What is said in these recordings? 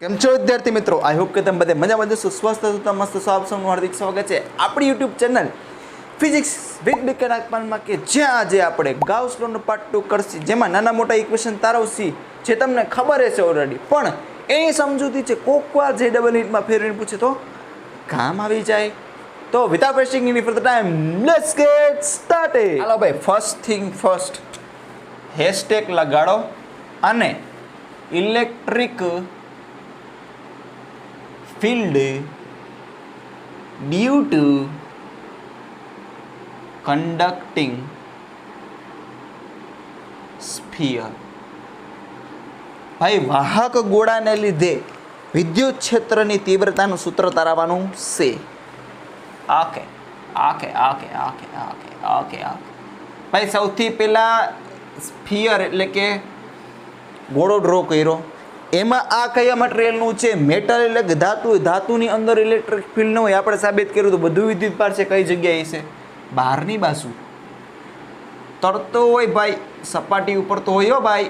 કેમ છો વિદ્યાર્થી મિત્રો? આઈ હોપ કે તમે બધે મજામાં જશો, સ્વસ્થ છો, મસ્ત છો. આપ સૌનું હાર્દિક સ્વાગત છે આપણી યુટ્યુબ ચેનલ ફિઝિક્સ વિથ ડિકેનાકમાં કે જ્યાં આજે આપણે ગાઉસ લોનો પાર્ટ 2 કરશી, જેમાં નાના મોટા ઇક્વેશન તારવશી જે તમને ખબર છે ઓલરેડી, પણ એની સમજૂતી છે કોકવાર જે ડબલ હિટમાં ફેરવીને પૂછે તો કામ આવી જાય. તો without wasting any further time let's get started. હાલો ભાઈ, ફર્સ્ટ થિંગ ફર્સ્ટ, હેશટેગ લગાડો અને electric field due to conducting sphere. ભાઈ, વાહક ગોળાને લીધે વિદ્યુત ક્ષેત્રની તીવ્રતાનું સૂત્ર તારવવાનું છે. Okay okay okay okay okay okay okay ભાઈ, સૌથી પહેલા સ્ફિયર એટલે કે ગોળો ડ્રો કર્યો. એમાં આ કયા મટીરિયલનું છે? મેટલ એટલે કે ધાતુ. ધાતુની અંદર ઇલેક્ટ્રિક ફિલ્ડ ન હોય, આપણે સાબિત કર્યું તો બધું વિદ્યુત ભાર છે. કઈ જગ્યાએ છે? બહારની બાજુ તરતો હોય ભાઈ, સપાટી ઉપર તો હોય ભાઈ.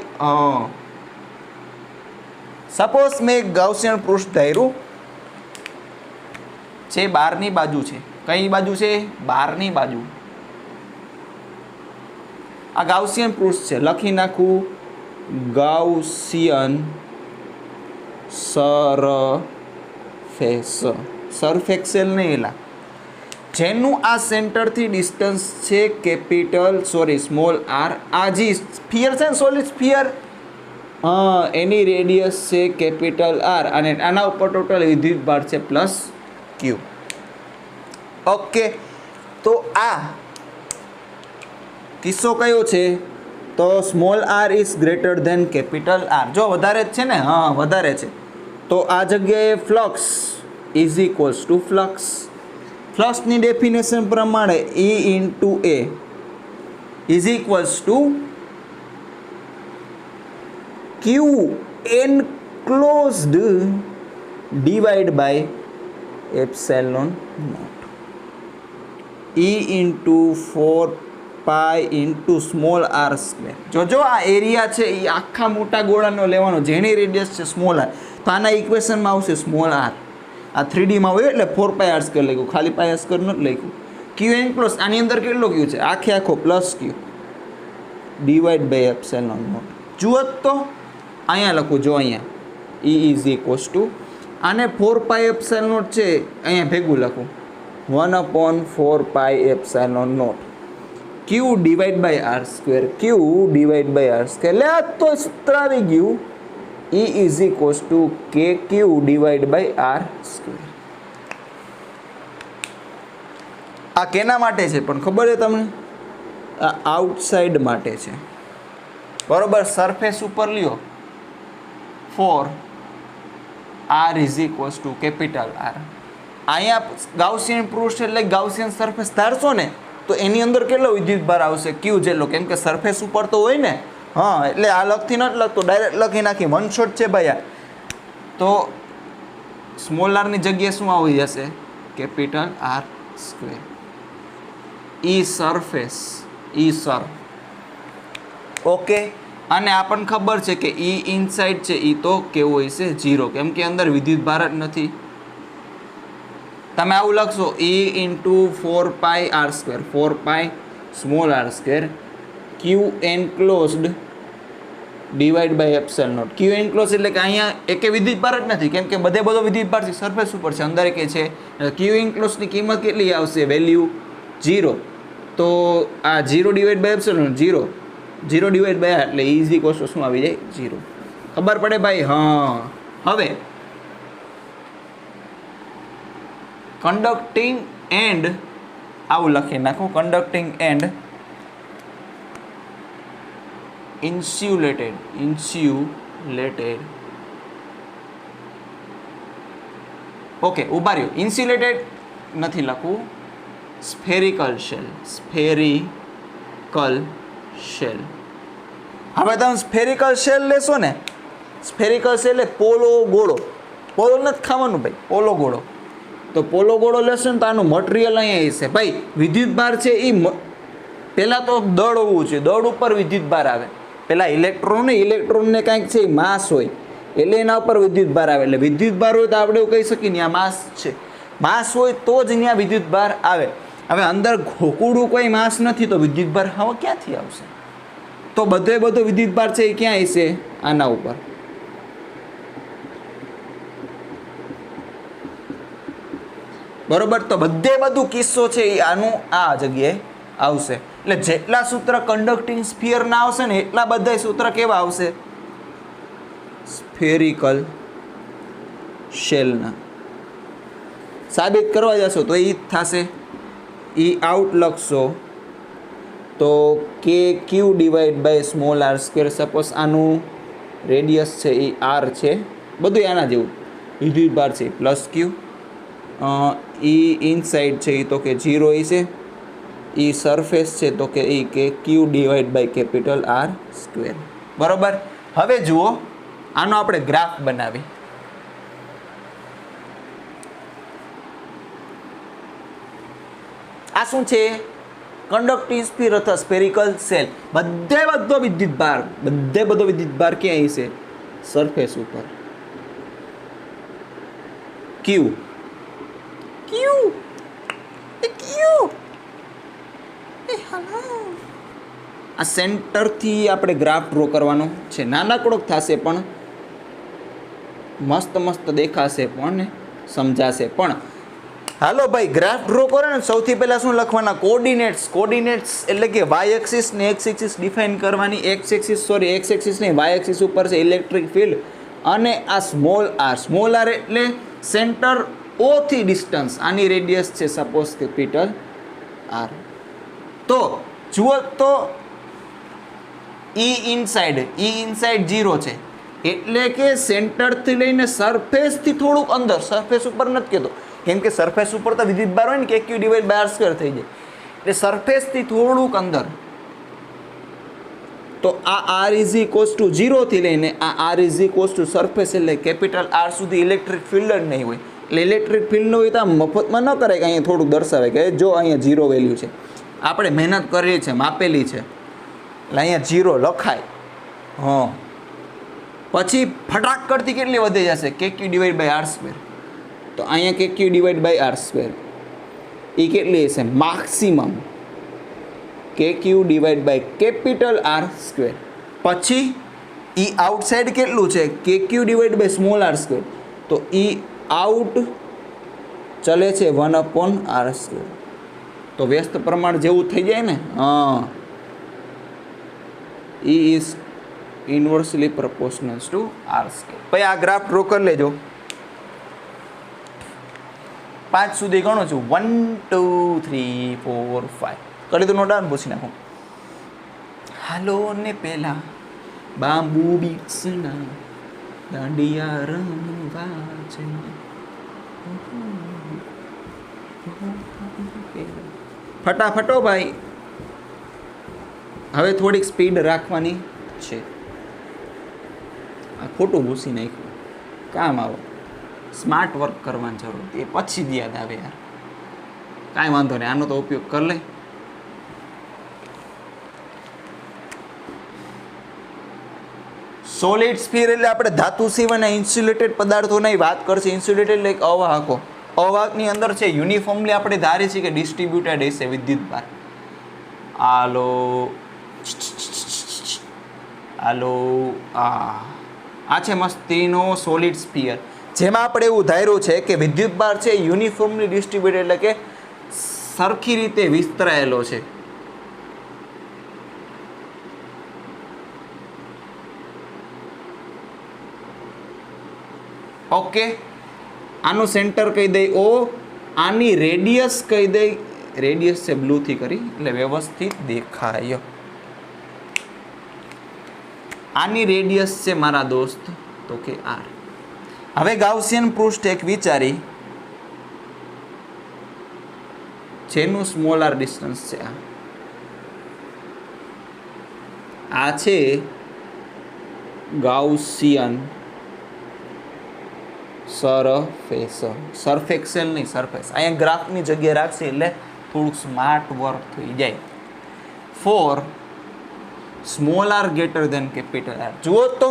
સપોઝ મેં ગાઉસિયન પૃષ્ઠ ધાર્યું છે, બહારની બાજુ છે. કઈ બાજુ છે? બહારની બાજુ. આ ગાઉસિયન પૃષ્ઠ છે, લખી નાખું ગાઉસિયન સરફેક્સેલ નહીં એલા, જેનું આ સેન્ટરથી ડિસ્ટન્સ છે સ્મોલ આર. આ જે સ્ફિયર છે ને, સોલિડ સ્ફિયર, એની રેડિયસ છે કેપિટલ આર, અને આના ઉપર ટોટલ વિદ્યુત ભાર છે પ્લસ ક્યુ. ઓકે, તો આ કિસ્સો કયો છે? તો small R is greater than capital R. જો વધારે જ છે ને, હા વધારે છે, તો આ જગ્યાએ flux is equals to flux. ફ્લક્સની ડેફિનેશન પ્રમાણે E into A is equals to Q enclosed divide by epsilon not. E into 4 into small R square. જોજો આ એરિયા છે એ આખા મોટા ગોળાનો લેવાનો, જેની રેડિયસ છે સ્મોલ આર. તો આના ઇક્વેશનમાં આવશે સ્મોલ આર. આ 3Dમાં હોય એટલે 4 સ્ક્વેર લખ્યું, ખાલી પાય સ્ક્વેર નથી લખ્યું. ક્યુ એન પ્લસ આની અંદર કેટલો ક્યુ છે? આખે આખો plus Q divide by epsilon not. જુઓ તો અહીંયા લખું, જો અહીંયા E ઇઝ ઇક્વલ્સ ટુ આને 4 એપ્સિલોન નોટ છે, અહીંયા ભેગું લખું 1/4 epsilon not. Q divide by R square, Q divide by R square. એટલે આ તો સૂત્ર આવી ગયું, E ઇઝ ઇક્વલ્સ ટુ કે ક્યુ ડિવાઈડ બાય આર સ્ક્વેર. આ કેના માટે છે પણ ખબર છે તમને? આ આઉટસાઇડ માટે છે, બરોબર. સરફેસ ઉપર લ્યો 4 R is equals to capital R. અહીંયા ગાઉસિયન પૃષ્ઠ એટલે ગાઉસિયન સરફેસ ધારશો ને, તો એની અંદર કેટલો વિદ્યુત ભાર આવશે? ક્યુ જેટલો, કેમ કે સરફેસ ઉપર તો હોય ને. હા, એટલે આ લખતી નથી લખતો, ડાયરેક્ટ લખી નાખી. વન શોટ છે ભાઈ આ. તો સ્મોલ આરની જગ્યાએ શું આવી જશે? Capital R square. E surface, E સર. ઓકે, અને આપણને ખબર છે કે ઈ ઇનસાઇડ છે એ તો કેવો હોય છે? 0, કેમ કે અંદર વિદ્યુત ભાર જ નથી. તમે આવું લખશો E into 4 R square, 4 small R square, Q enclosed divide by epsilon not. Q enclose એટલે કે અહીંયા એકે વિદ્યુત ભાર જ નથી, કેમ કે બધો વિદ્યુત ભાર છે સરફેસ ઉપર છે, અંદર કે છે. ક્યુ એનક્લોઝની કિંમત કેટલી આવશે? વેલ્યુ 0. તો આ 0 divide by epsilon 0 divide by એટલે ઇઝ ઇક્વલ્સ ટુ શું આવી જાય? 0. ખબર પડે ભાઈ? હા. હવે કન્ડક્ટિંગ એન્ડ આવું લખી નાખો, કન્ડક્ટિંગ એન્ડ ઇન્સ્યુલેટેડ. ઓકે, ઉભા રહ્યો. ઇન્સ્યુલેટેડ નથી લખવું, સ્ફેરિકલ શેલ. હવે તમે સ્ફેરિકલ શેલ લેશો ને, સ્ફેરિકલ શેલ એટલે પોલો ગોળો. પોલો નથી ખાવાનું ભાઈ, પોલો ગોળો. તો પોલો ગોળો લેશો ને તો આનું મટીરિયલ અહીંયા હશે ભાઈ. વિદ્યુત ભાર છે એ પહેલાં તો દળ હોવું જોઈએ, દળ ઉપર વિદ્યુત ભાર આવે. પેલા ઇલેક્ટ્રોનને કાંઈક છે માસ હોય, એટલે એના ઉપર વિદ્યુત ભાર આવે. એટલે વિદ્યુત ભાર હોય તો આપણે એવું કહી શકીએ ત્યાં માસ છે. માસ હોય તો જ ત્યાં વિદ્યુત ભાર આવે. હવે અંદર ગોકુળું કોઈ માસ નથી તો વિદ્યુત ભાર હવે ક્યાંથી આવશે? તો બધો વિદ્યુત ભાર છે એ ક્યાં હશે? આના ઉપર. બરોબર. તો બધું કિસ્સો છે એ આનું આ જગ્યાએ આવશે. એટલે જેટલા સૂત્ર કન્ડક્ટિંગ સ્ફિયર ના આવશે ને એટલા બધા સૂત્ર કેવા આવશે? સ્ફેરિકલ શેલના. સાબિત કરવા જશો તો એ થશે. એ આઉટ લખશો તો k Q divide by small R square. Suppose આનું રેડિયસ છે એ આર છે, બધું આના જેવું. વિદ્યુત ભાર છે પ્લસ ક્યુ. ઈ ઇનસાઇડ છે એ તો કે 0 છે. ઈ સરફેસ છે તો કે એ k Q divide by capital R square. બરોબર. હવે જુઓ આનો આપણે ગ્રાફ બનાવી. આ શું છે? કન્ડક્ટિંગ સ્ફિયર અથવા સ્ફેરિકલ શેલ. બધો વિદ્યુત ભાર ક્યાં હશે? સરફેસ ઉપર. ક્યુ આ સેન્ટરથી આપણે ગ્રાફ ડ્રો કરવાનો છે. નાનકડો થશે પણ મસ્ત દેખાશે પણ સમજાશે પણ. હાલો ભાઈ, ગ્રાફ ડ્રો કરો ને સૌથી પહેલા શું લખવાના? કોર્ડિનેટ્સ એટલે કે વાય એક્સિસ ને એક્સ એક્સિસ ડિફાઇન કરવાની. એક્સ એક્સિસ નહીં, વાય એક્સિસ ઉપર છે ઇલેક્ટ્રિક ફિલ્ડ અને આ સ્મોલ આર એટલે સેન્ટર ઓ થી ડિસ્ટન્સ. આની રેડિયસ છે સપોઝ કેપિટલ આર. તો જુઓ તો ઈ ઇનસાઇડ 0 છે એટલે કે સેન્ટરથી લઈને સરફેસથી થોડુંક અંદર. સરફેસ ઉપર નથી કહેતો, કેમ કે સરફેસ ઉપર તો વિદ્યુત ભાર હોય ને કે ક્યુ ડિવાઈડ બાય આર સ્ક્વેર થઈ જાય. એટલે સરફેસથી થોડુંક અંદર. તો આ આર ઇઝ ઇક્વલ્સ ટુ 0 થી લઈને આ R is equals to surface એટલે કેપિટલ આર સુધી ઇલેક્ટ્રિક ફિલ્ડ જ નહીં હોય. એટલે ઇલેક્ટ્રિક ફિલ્ડ હોય તો આ મફતમાં ન કરે કે અહીંયા થોડુંક દર્શાવે કે જો અહીંયા 0 વેલ્યુ છે. આપણે મહેનત કરીએ છીએ, માપેલી છે એટલે અહીંયા 0 લખાય. પછી ફટાક કરતી કેટલી વધી જશે? K Q divide by R square. તો અહીંયા k Q divide by R square એ કેટલી હશે? Maximum k Q divide by capital R square. પછી ઈ આઉટસાઇડ કેટલું છે? K Q divide by small R square. તો ઈ આઉટ ચલે છે 1/r સ્ક્વેર. તો વ્યસ્ત પ્રમાણ જેવું થઈ જાય ને. E is inversely proportional to r square. પછી આ ગ્રાફ ડ્રો કરી લેજો. 5 સુધી ગણો છું. 1 2 3 4 5 કરી દો. નોટ પૂછી નાખું. હાલો ને પેલા બાંબુ બીટ્સના દાંડિયા રમવા છે. ફટાફટો ભાઈ. હવે થોડીક સ્પીડ રાખવાની છે. આ ખોટું ભૂસી નાખ્યું. કામ આવો સ્માર્ટ વર્ક કરવાની જરૂર. એ પછી જ યાદ આવે યાર. કાંઈ વાંધો નહીં, આનો તો ઉપયોગ કરી લે. સોલિડ સ્ફિયર એટલે આપણે ધાતુ સિવાયના ઇન્સ્યુલેટેડ પદાર્થોની વાત કરશે. ઇન્સ્યુલેટેડ એટલે અવાહકો. અવાહકની અંદર છે યુનિફોર્મલી આપણે ધારીએ છીએ કે ડિસ્ટ્રીબ્યુટેડ હશે વિદ્યુત ભાર. આ છે મસ્તીનો સોલિડ સ્ફિયર, જેમાં આપણે એવું ધાર્યું છે કે વિદ્યુત ભાર છે યુનિફોર્મલી ડિસ્ટ્રીબ્યુટેડ એટલે કે સરખી રીતે વિસ્તરાયેલો છે. ઓકે, આનું સેન્ટર કહી દઈ O, આની રેડિયસ કહી દઈ, રેડિયસ છે બ્લુથી કરી એટલે વ્યવસ્થિત દેખાય. આની રેડિયસ છે મારા દોસ્ત તો કે R. હવે ગાઉસિયન પૃષ્ઠ એક વિચારી જેનું સ્મોલર ડિસ્ટન્સ છે. આ છે ગાઉસિયન સરફેક્સેલ નહીં, સરફેસ. અહીંયા ગ્રાફની જગ્યાએ રાખશે એટલે થોડુંક સ્માર્ટ વર્ક થઈ જાય. For small R greater than capital R. જુઓ તો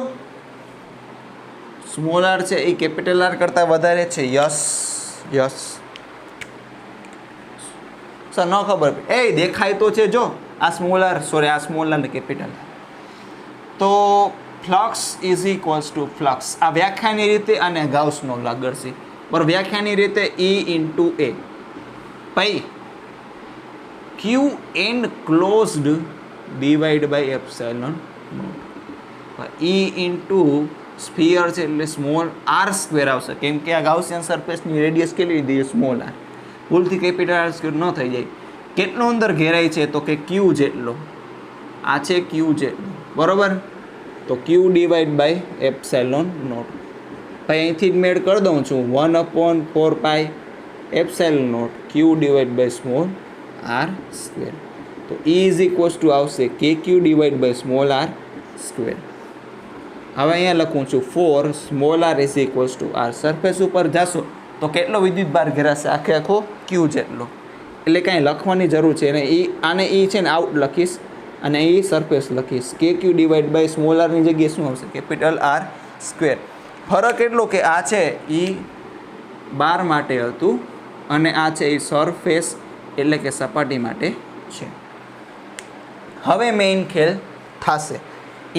સ્મોલ આર છે એ કેપિટલ આર કરતાં વધારે છે? યસ યસ સર ન ખબર એ દેખાય તો છે જો આ સ્મોલ આર સોરી આ સ્મોલ આર ને કેપિટલ આર. તો flux is equals to flux આ વ્યાખ્યાની રીતે અને ગાઉસનો લો આગળ છે પર વ્યાખ્યાની રીતે E ઇન્ટુ એ પછી Q enclosed divide by epsilon not E into sphere છે એટલે સ્મોલ આર સ્ક્વેર આવશે કેમ કે આ ગાઉસિયન સરફેસની રેડિયસ કેટલી લીધી સ્મોલ આર ભૂલથી કેપિટલ આર સ્ક્વેર ન થઈ જાય. કેટલો અંદર ઘેરાય છે તો કે ક્યુ જેટલો આ છે ક્યુ જેટલો બરોબર તો q divide by epsilon naught પછી અહીંથી જ મેળ કરી દઉં છું 1/4 epsilon naught Q divide by small R square તો E ઇઝ ઇક્વલ્સ ટુ આવશે k Q divide by small R square. હવે અહીંયા લખું છું 4 small R is equals to R surface ઉપર જશો તો કેટલો વિદ્યુત ભાર ઘેરાશે આખે આખો ક્યુ જેટલો એટલે કાંઈ લખવાની જરૂર છે અને આને E છે ને આઉટ લખીશ અને એ સરફેસ લખીશ કે ક્યુ ડિવાઈડ બાય સ્મોલ આરની જગ્યાએ શું આવશે કેપિટલ આર સ્ક્વેર. ફરક એટલો કે આ છે એ બાર માટે હતું અને આ છે એ સરફેસ એટલે કે સપાટી માટે છે. હવે મેઇન ખેલ થશે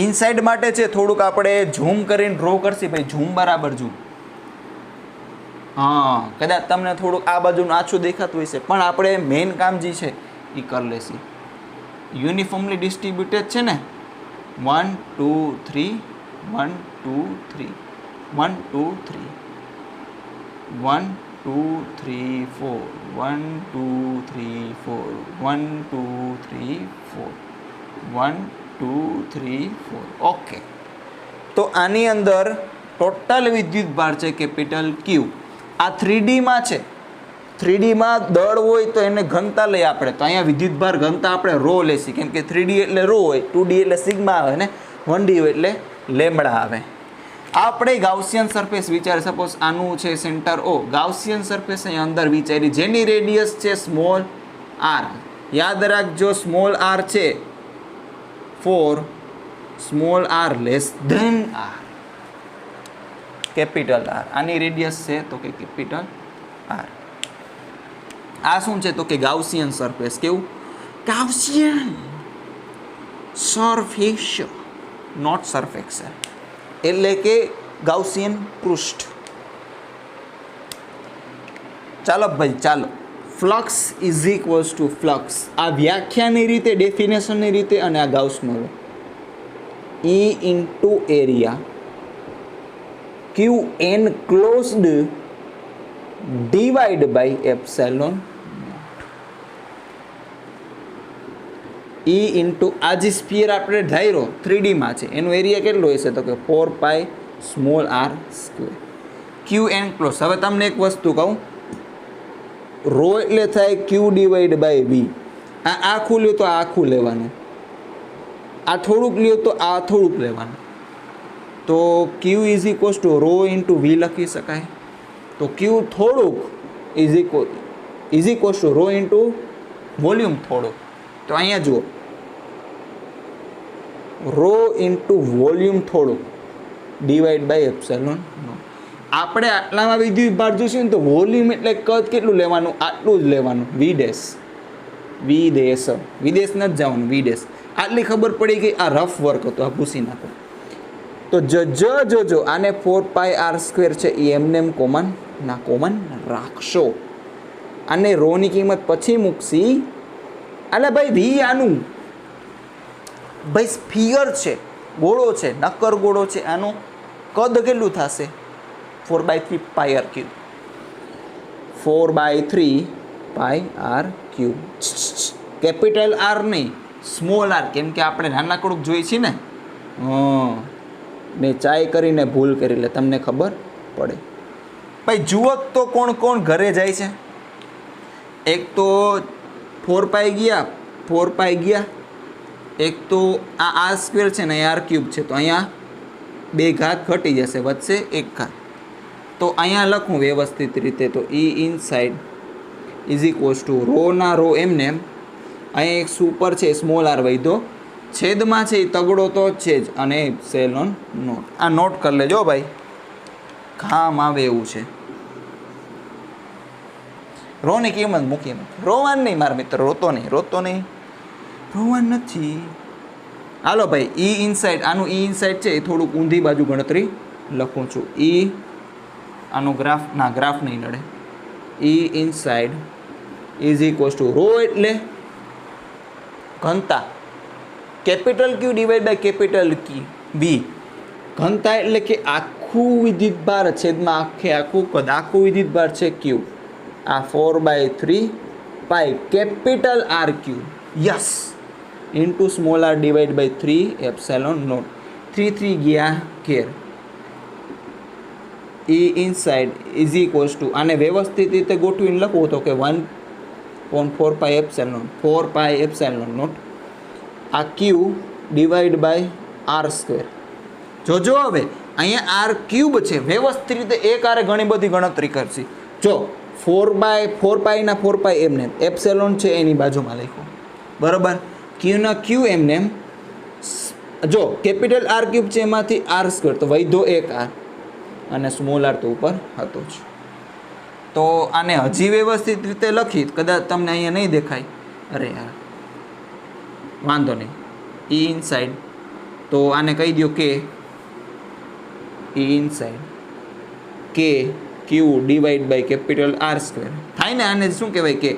ઇનસાઇડ માટે છે થોડુંક આપણે ઝૂમ કરીને ડ્રો કરશી ભાઈ ઝૂમ બરાબર ઝૂમ હા કદાચ તમને થોડુંક આ બાજુનું આછું દેખાતું હશે પણ આપણે મેઇન કામ જે છે એ કરી લેશી. યુનિફોર્મલી ડિસ્ટ્રીબ્યુટેડ છે ને 1 2 3 1 2 3 1 2 3 1 2 3 4 1 2 3 4 1 2 3 4 1 2 3 4 ઓકે. તો આની અંદર ટોટલ વિદ્યુત ભાર છે કેપિટલ ક્યુ. આ 3D માં છે 3D માં દળ હોય તો એને ઘનતા લઈએ આપણે તો અહીંયા વિદ્યુત ભાર ઘનતા આપણે રો લેશી કેમ કે 3D એટલે રો હોય 2D એટલે સિગ્મા આવે ને 1D હોય એટલે લેમ્બડા આવે. આપણે ગાઉસિયન સરફેસ વિચારે સપોઝ આનું છે સેન્ટર O ગાઉસિયન સરફેસ અહીંયા અંદર વિચારી જેની રેડિયસ છે સ્મોલ આર યાદ રાખજો સ્મોલ આર છે 4 small R less than R capital R આની રેડિયસ છે તો કે કેપિટલ આર. આ શું છે તો કે ગાઉસિયન સરફેસ કેવું ગાઉસિયન સરફેસ નોટ સરફેસ એટલે કે ગાઉસિયન પૃષ્ઠ. ચાલો ભાઈ ચાલો flux is equals to flux આ વ્યાખ્યાની રીતે ડેફિનેશનની રીતે અને આ ગાઉસનો લો E into area Q enclosed divide by epsilon E into આ જે સ્ફિયર આપણે ધાર્યો 3D માં છે એનો એરિયા કેટલો હશે તો કે 4 small R square Q enclose. હવે તમને એક વસ્તુ કહું રો એટલે થાય ક્યુ ડિવાઈડ બાય વી આ આખું લ્યો તો આ આખું લેવાનું આ થોડુંક લ્યો તો આ થોડુંક લેવાનું તો q is equals to rho into V લખી શકાય તો ક્યુ થોડુંક is equals to rho into volume થોડુંક તો અહીંયા જુઓ રો ઇન્ટુ વોલ્યુમ થોડુંક ડિવાઈડ બાય એપ્સિલોન નો. આપણે આટલામાં વિદ્યુત ભાર જોઈશું ને તો વોલ્યુમ એટલે કદ કેટલું લેવાનું આટલું જ લેવાનું વિદેશ નથી જવાનું વિદેશ. આટલી ખબર પડી ગઈ આ રફ વર્ક હતો આ ભૂસી નાખો તો જોજો આને 4 છે એ એમને એમ કોમન રાખશો અને રોની કિંમત પછી મૂકશી એટલે ભાઈ વી આનું ભાઈ સ્ફિયર છે ગોળો છે નક્કર ગોળો છે આનું કદ કેટલું થશે 4/3 પાઈ આર ક્યુબ 4/3 પાઈ આર ક્યુબ કેપિટલ આર નહીં સ્મોલ આર કેમ કે આપણે નાનકડું જોઈએ છીએ ને મેં ચાય કરીને ભૂલ કરી એટલે તમને ખબર પડે. ભાઈ જુઓ તો કોણ કોણ ઘરે જાય છે એક તો 4 પાઈ ગયા એક તો આ આર સ્ક્વેર છે ને આર ક્યુબ છે તો અહીંયા 2 ઘાત ઘટી જશે વધશે 1 ઘાત તો અહીંયા લખું વ્યવસ્થિત રીતે તો E inside is equals to rho ના રો એમને એમ અહીંયા એક સુપર છે સ્મોલ આર વૈધો છેદમાં છે એ તગડો તો છે જ અને એપ્સિલોન નોટ આ નોટ કરી લેજો ભાઈ કામ આવે એવું છે. રોની કિંમત મૂકી નથી. રોવાન નહીં મારા મિત્ર, રોતો નહીં, રોવાન નથી. હાલો ભાઈ, ઈ ઇનસાઇડ, આનું ઈ ઇનસાઇડ છે એ થોડુંક ઊંધી બાજુ ગણતરી લખું છું. ઈ આનો ગ્રાફ નહીં નડે. E inside is equals to rho એટલે ઘનતા, capital Q divide by capital B. ઘનતા એટલે કે આખું વિદ્યુતભાર છેદમાં આખું કદ, આખું વિદ્યુતભાર છે ક્યુ. આ 4/3 pi capital R Q, yes, into small R divide by 3 epsilon naught. 3 ગયા ઘેર. E inside is equals to, આને વ્યવસ્થિત રીતે ગોઠવીને લખવું તો કે 1/4 pi epsilon, 4 pi epsilon naught આ Q divide by R square. જોજો હવે અહીંયા આર ક્યુબ છે, વ્યવસ્થિત રીતે એક આરે ઘણી બધી ગણતરી કરશે. જો 4/4 પાઈના 4 પાઈ એમને એપ્સેલોન છે એની બાજુમાં લખ્યું, બરાબર. ક્યુના ક્યુ એમને, જો કેપિટલ આર ક્યુબ છે એમાંથી આર સ્ક્વેર, તો વૈધો એક આર અને સ્મોલ આર તો ઉપર હતો જ. તો આને હજી વ્યવસ્થિત રીતે લખી, કદાચ તમને અહીંયા નહીં દેખાય, અરે યાર વાંધો નહીં. ઈ ઇનસાઇડ, તો આને કહી દો કે ઈ ઇનસાઇડ કે ક્યુ divide by capital R square થાય ને. આને શું કહેવાય કે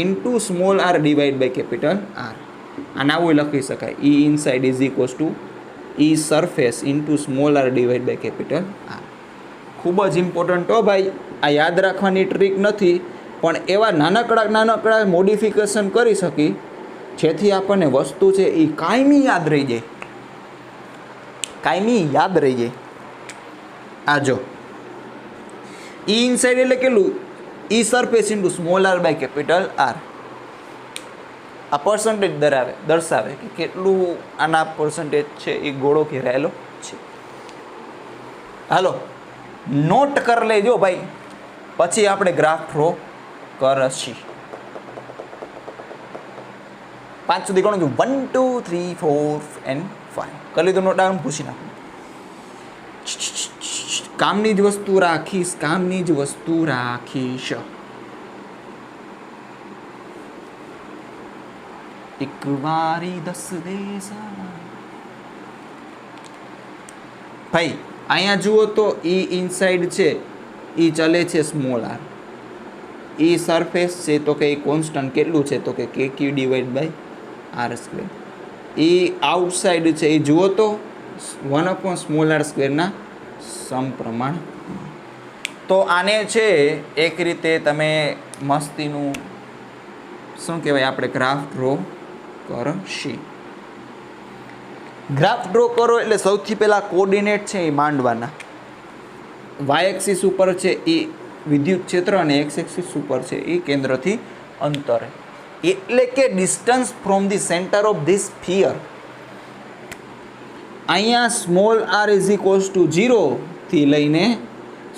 into small R divide by capital R. આને આવું લખી શકાય, E inside is equals to E surface into small R divide by capital R. ખૂબ જ ઇમ્પોર્ટન્ટ હો ભાઈ, આ યાદ રાખવાની ટ્રીક નથી, પણ એવા નાનકડા મોડિફિકેશન કરી શકી જેથી આપણને વસ્તુ છે એ કાયમી યાદ રહી જાય, કાયમી યાદ રહી જાય. આ જો ઈ ઇનસાઇડ એટલે કેટલું, E surface into small R by capital R. આ પર્સન્ટેજ દર્શાવે કે કેટલું આના પર્સન્ટેજ છે એ ગોળો ઘેરાયેલો છે. હાલો નોટ કરી લેજો ભાઈ, પછી આપણે ગ્રાફ ડ્રો કરશી. 5 સુધી ગણો છું, 1 2 3 4 and 5 કરી લીધું નોટ. આમ પૂછી નાખું, કામની જ વસ્તુ રાખીશ, કામની જ વસ્તુ રાખીશ. એક વારી 10 દેસા. ભાઈ અહીંયા જુઓ તો ઈ ઇનસાઇડ છે ઈ ચલે છે સ્મોલ આર, ઈ સરફેસ છે તો કે એ કોન્સ્ટન્ટ કેટલું છે તો કે KQ divide by R square. E outside છે એ જુઓ તો 1 સ્મોલ આર સ્ક્વેરના સમપ્રમાણ. તો આને છે એક રીતે તમે મસ્તીનું શું કહેવાય, આપણે ગ્રાફ ડ્રો કરશી. ગ્રાફ ડ્રો કરો એટલે સૌથી પહેલાં કોર્ડિનેટ છે એ માંડવાના. વાય એક્સિસ ઉપર છે એ વિદ્યુત ક્ષેત્ર અને એક્સ એક્સિસ ઉપર છે એ કેન્દ્રથી અંતરે, એટલે કે distance from the center of this sphere. અહીંયા small R is equals to 0 થી લઈને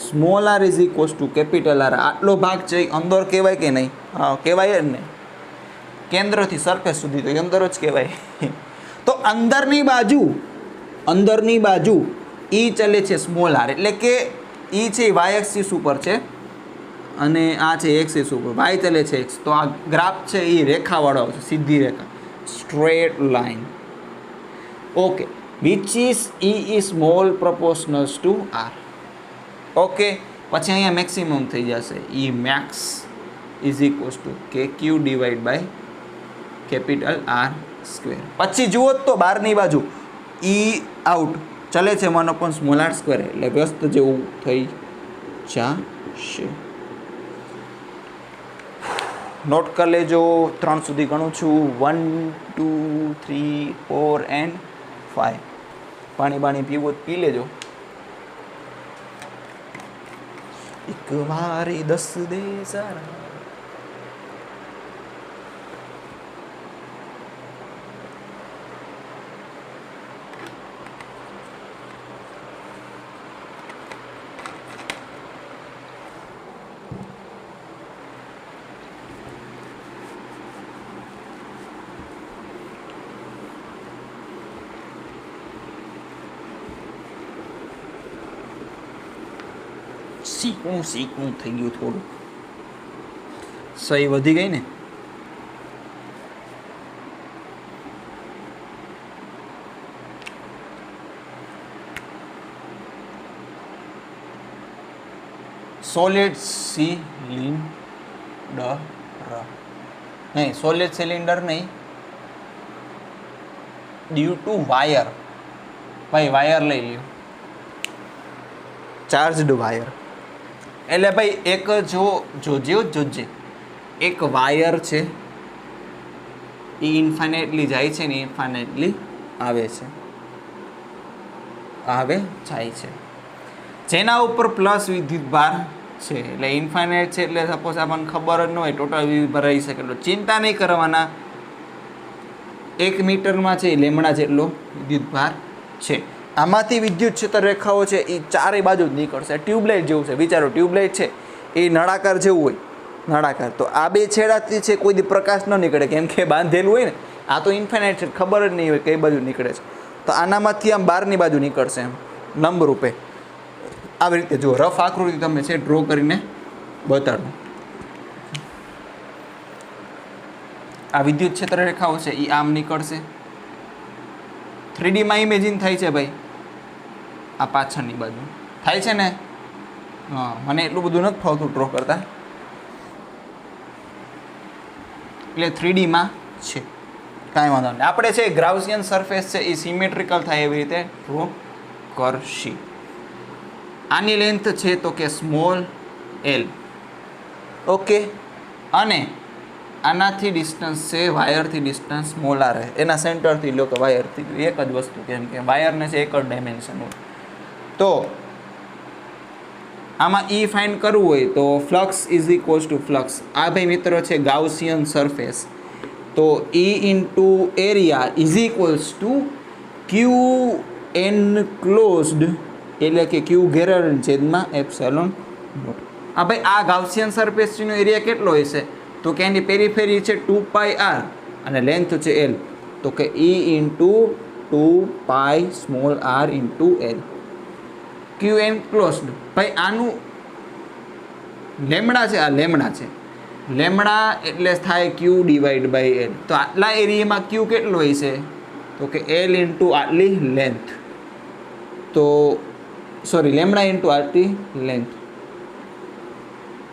small R is equals to capital R. આટલો ભાગ છે અંદર કહેવાય કે નહીં? હા કહેવાય જ ને, કેન્દ્રથી સરફેસ સુધી તો અંદર જ કહેવાય. તો અંદરની બાજુ ઈ ચલે છે સ્મોલ આર, એટલે કે ઈ છે વાય એક્સિસ ઉપર છે અને આ છે એક્સિસ ઉપર, વાય ચલે છે એક્સ. તો આ ગ્રાફ છે એ રેખાવાળો આવશે, સીધી રેખા, straight line. Okay, which is E is small proportionals to R. Okay, પછી અહીંયા મેક્સિમમ થઈ જશે, E max is equals to KQ divide by capital R square. પછી જુઓ તો બહારની બાજુ ઈ આઉટ ચલે છે 1 સ્મોલ આર સ્ક્વેર, એટલે વ્યસ્ત જેવું થઈ જશે. નોટ કરી લેજો, 3 સુધી ગણું છું, 1 2 3 4 and 5. પાણી પીવું પી લેજો. એક વારી 10 દે સારા. સીકણું થઈ ગયું થોડું. સહી વધી ગઈ ને. સોલિડ સિલિન્ડર નહીં, સોલિડ સિલિન્ડર નહીં, ડ્યુ ટુ વાયર. ભાઈ વાયર લઈ લ્યો, ચાર્જડ વાયર. એટલે ભાઈ એક જોજે એક વાયર છે એ ઇન્ફાઇનેટલી જાય છે ને ઇન્ફાઇનેટલી આવે જાય છે, જેના ઉપર પ્લસ વિદ્યુત ભાર છે. એટલે ઇન્ફાઇનાઇટ છે એટલે સપોઝ આપણને ખબર જ ન હોય ટોટલ વિદ્યુત ભાર રહી શકે. એટલે ચિંતા નહીં કરવાના, 1 મીટરમાં છે લેમડા જેટલો વિદ્યુત ભાર છે. આમાંથી વિદ્યુત ક્ષેત્ર રેખાઓ છે એ ચારે બાજુ જ નીકળશે. ટ્યુબલાઇટ જેવું છે, વિચારો ટ્યુબલાઇટ છે એ નળાકાર જેવું હોય, નળાકાર. તો આ બે છેડાથી છે કોઈ દી પ્રકાશ ન નીકળે, કેમ કે બાંધેલું હોય ને. આ તો ઇન્ફાઇનાઇટ છે, ખબર જ નહીં હોય કઈ બાજુ નીકળે છે. તો આનામાંથી આમ બહારની બાજુ નીકળશે એમ લંબ રૂપે. આવી રીતે જો રફ આકૃતિ તમે છે ડ્રો કરીને બતાડો. આ વિદ્યુત ક્ષેત્ર રેખાઓ છે એ આમ નીકળશે. 3D માં ઇમેજિન થાય છે ભાઈ, આ પાછળની બાજુ થાય છે ને. હા, મને એટલું બધું નથી ફાવતું ડ્રો કરતા, એટલે 3D માં છે, કાંઈ વાંધો નહીં. આપણે છે ગ્રાઉસિયન સરફેસ છે એ સિમેટ્રિકલ થાય એવી રીતે ડ્રો કરશી. આની લેન્થ છે તો કે સ્મોલ l, ઓકે. અને આનાથી ડિસ્ટન્સ છે, વાયરથી ડિસ્ટન્સ સ્મોલ r. એના સેન્ટરથી લો કે વાયરથી, એક જ વસ્તુ, કેમ કે વાયરને છે એક જ ડાયમેન્શન હોય. તો આમાં E ફાઇન્ડ કરવું હોય તો flux is equals to flux. આ ભાઈ મિત્રો છે ગાઉસિયન સરફેસ, તો E into area is equals to Q enclosed, એટલે કે ક્યુ ઘેરાયેલ છેદમાં એપ્સિલોન નોટ. આ ભાઈ આ ગાઉસિયન સરફેસનો એરિયા કેટલો હશે તો કે એની પેરીફેરી છે 2πr અને લેન્થ છે l, તો કે E into 2π small r into l. Q enclosed ભાઈ આનું લેમડા છે, આ લેમડા છે. લેમડા એટલે થાય ક્યુ ડિવાઈડ બાય l. તો આટલા એરિયામાં ક્યુ કેટલો હોય છે તો કે l ઇન્ટુ આટલી લેન્થ, તો સોરી લેમડા ઇન્ટુ આટલી લેન્થ.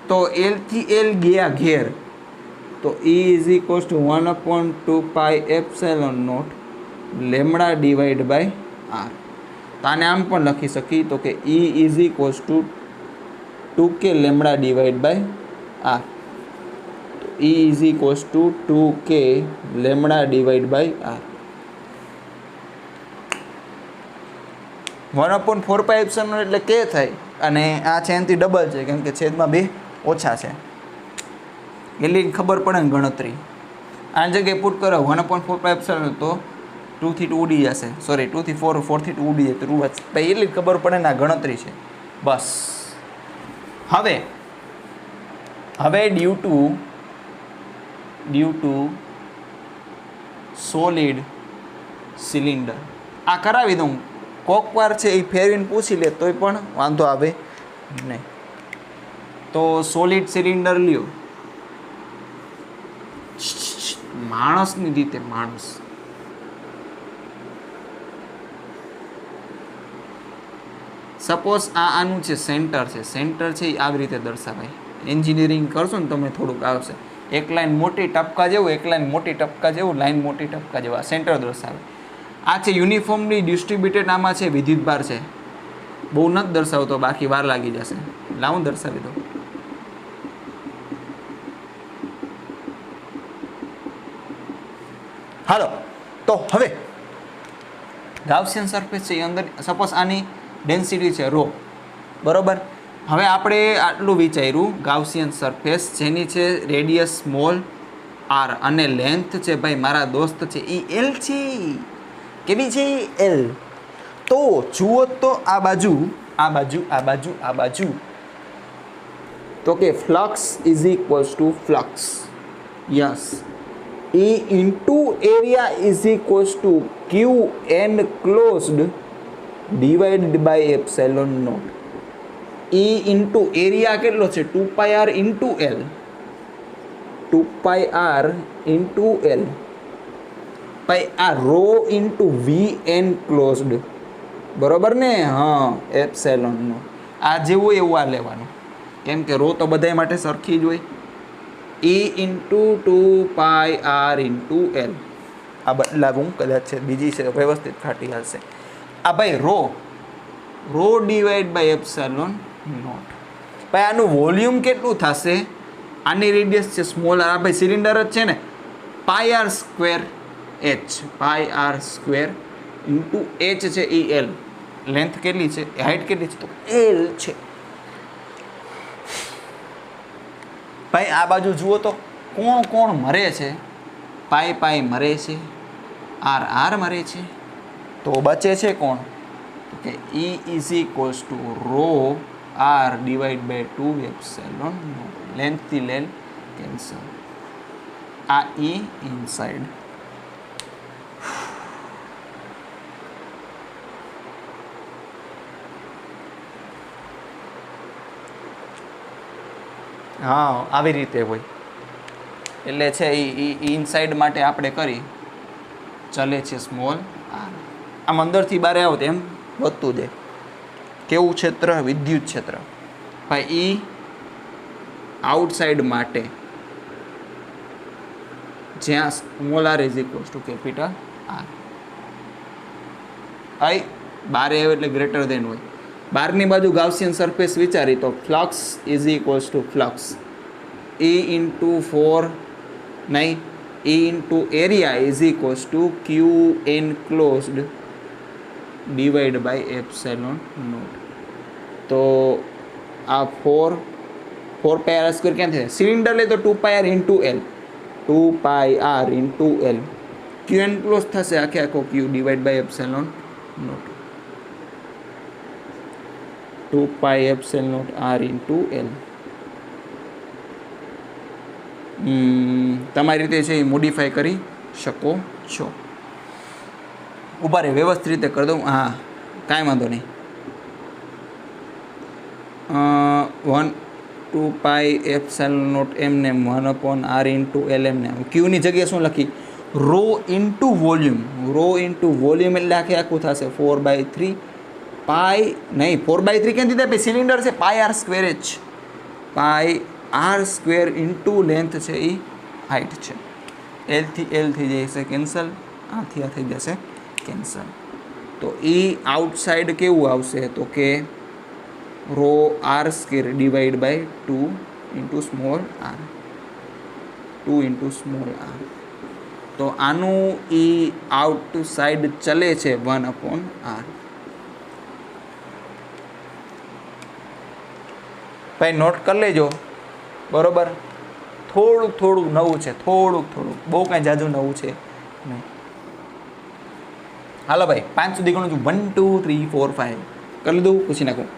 તો l થી l ગયા ઘેર, તો E is equals to 1/2π epsilon naught lambda divide by r. તો આને આમ પણ લખી શકીએ તો કે E is equals to 2k lambda divide by r. તો E is equals to 2k lambda divide by r. 1/4π epsilon એટલે કે થાય, અને આ છે એનાથી ડબલ છે કેમ કે છેદમાં 2 ઓછા છે, એટલી ખબર પડે ને ગણતરી. આ જગ્યાએ પુટ કરો 1/4π એપ્સિલોન તો 2 થી 2 ઉડી જશે, સોરી 2 થી 4, 4 થી 2 ઉડી જાય, તો ભાઈ એટલી ખબર પડે ને આ ગણતરી છે બસ. હવે ડ્યુ ટુ સોલિડ સિલિન્ડર આ કરાવી દઉં. કોક વાર છે એ ફેરવીને પૂછી લે તોય પણ વાંધો આવે નહીં. તો સોલિડ સિલિન્ડર લ્યો, માણસની રીતે માણસ. સપોઝ આનું છે સેન્ટર છે, સેન્ટર છે એ આવી રીતે દર્શાવાય. એન્જિનિયરિંગ કરશો ને તમે થોડુંક આવશે. એક લાઈન મોટી ટપકા જેવું, એક લાઈન મોટી ટપકા જેવું, લાઈન મોટી ટપકા જેવું, આ સેન્ટર દર્શાવે. આ છે યુનિફોર્મલી ડિસ્ટ્રીબ્યુટેડ, આમાં છે વિદ્યુત ભાર છે. બહુ નથી દર્શાવતો, બાકી વાર લાગી જશે. લાવું દર્શાવી દો. હાલો, તો હવે ગાઉસિયન સરફેસ છે એ અંદર સપોઝ આની ડેન્સિટી છે ρ, બરોબર. હવે આપણે આટલું વિચાર્યું ગાઉસિયન સરફેસ જેની છે રેડિયસ સ્મોલ r અને લેન્થ છે ભાઈ મારા દોસ્ત છે એ l છે. કેવી છે l? તો જુઓ તો આ બાજુ તો કે flux is equals to flux, yes. E into area is equals to Q enclosed divided by epsilon not. E into area કેટલો છે 2πr into L, 2πr into L. ભાઈ આ રો ઇન્ટુ વી એનક્લોઝડ, બરોબર ને? હા, એપ્સિલોનનો આ જેવું એવું આ લેવાનું, કેમ કે રો તો બધા માટે સરખી જ હોય. E into 2πr into L. આ બદલાવું કદાચ છે, બીજી છે વ્યવસ્થિત ખાટી હાલશે. આ ભાઈ rho divide by epsilon not. ભાઈ આનું વોલ્યુમ કેટલું થશે? આની રેડિયસ છે સ્મોલ આર, ભાઈ સિલિન્ડર જ છે ને, πr square h, πr square into h છે એ L. લેન્થ કેટલી છે, હાઇટ કેટલી છે તો L છે. ભાઈ આ બાજુ જુઓ તો કોણ કોણ મરે છે? પાઈ મરે છે, આર મરે છે, તો બચે છે કોણ? કે E is equals to rho R divide by 2 epsilon naught. લેન્થથી લેન કેન્સલ. આ E ઇનસાઇડ. હા, આવી રીતે હોય. એટલે છે એ ઇનસાઇડ માટે આપણે કરી ચલે છે સ્મોલ આર. આમ અંદરથી બહાર આવો તેમ વધતું જાય. કેવું ક્ષેત્ર? વિદ્યુત ક્ષેત્ર. ભાઈ E આઉટસાઇડ માટે જ્યાં small R is equals to capital R. ભાઈ બારે આવે એટલે ગ્રેટર દેન હોય. બહારની બાજુ ગાઉસિયન સરફેસ વિચારી તો flux is equals to flux E into 4 નહીં, E into area is equals to Q enclosed divide by epsilon not. તો આ 4πr સ્ક્વેર ક્યાંથી થાય? સિલિન્ડર લે તો 2πr into L, 2πr into L. Q enclose થશે આખે આખો Q divide by epsilon naught, 2π epsilon naught r into L. તમારી રીતે છે એ મોડિફાઈ કરી શકો છો. ઉભા રહે, વ્યવસ્થિત રીતે કરી દઉં. હા, કાંઈ વાંધો નહીં. 2π એપ્સિલોન નોટ એમને 1/r ઇન્ટુ L એમને. ક્યુની જગ્યાએ શું લખી? Rho into volume. Rho into volume એટલે આખે આખું થશે 4/3 પાઈ નહીં, 4/3 ક્યાંથી થાય? સિલિન્ડર છે, πr square h, πr square into length છે એ હાઇટ છે. L થી L થઈ જશે કેન્સલ, આથી આ થઈ જશે કેન્સલ. તો એ આઉટસાઇડ કેવું આવશે? તો કે rho R square divide by 2 into small R, 2 into small R. તો આનું એ આઉટસાઇડ ચલે છે 1/r. ભાઈ નોટ કરી લેજો, બરોબર? થોડુંક નવું છે, થોડુંક બહુ કાંઈ જાજુ નવું છે નહીં. હાલો ભાઈ, 5 સુધી ગણું છું. 1 2 3 4 5 કરી લીધું? પૂછી નાખું.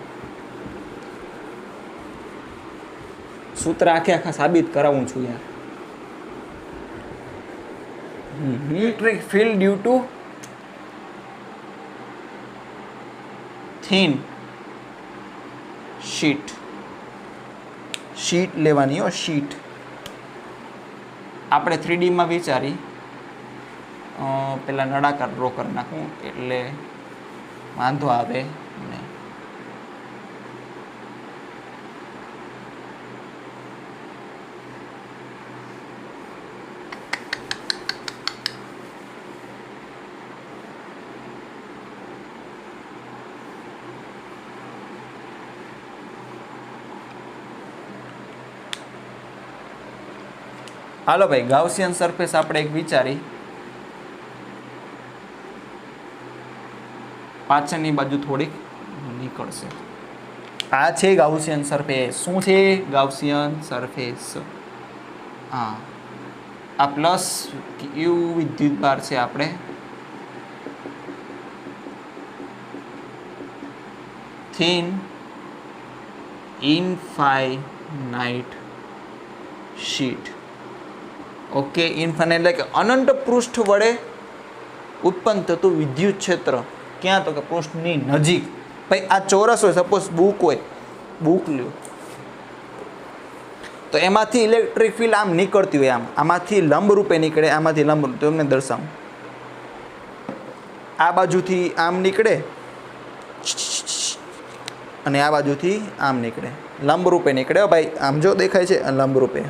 સૂત્ર આખા સાબિત કરાવું છું યાર. Electric field due to thin sheet લેવાની હો, શીટ. આપણે 3D માં વિચારી પેલા નળાકાર ડ્રો કરી નાખું એટલે વાંધો આવે નહીં. હાલો ભાઈ, ગાઉસિયન સરફેસ આપણે એક વિચારી. પાછળની બાજુ થોડીક નીકળશે. આ છે ગાઉસિયન સરફેસ. શું છે? Gaussian surface. હા, આ પ્લસ ક્યુ વિદ્યુત ભાર છે આપણે. Thin infinite sheet. Okay, infinite એટલે કે અનંત પૃષ્ઠ વડે ઉત્પન્ન થતું વિદ્યુત ક્ષેત્ર. ક્યાં? તો કે પૃષ્ઠની નજીક. ભાઈ આ ચોરસ હોય, સપોઝ બુક હોય બુક લ્યો તો એમાંથી ઇલેક્ટ્રિક ફિલ્ડ આમ નીકળતી હોય, આમાંથી લંબ રૂપે નીકળે, આમાંથી લંબ રૂપે. તમને દર્શાવું, આ બાજુથી આમ નીકળે અને આ બાજુથી આમ નીકળે, લંબ રૂપે નીકળે ભાઈ. આમ જો દેખાય છે લંબ રૂપે,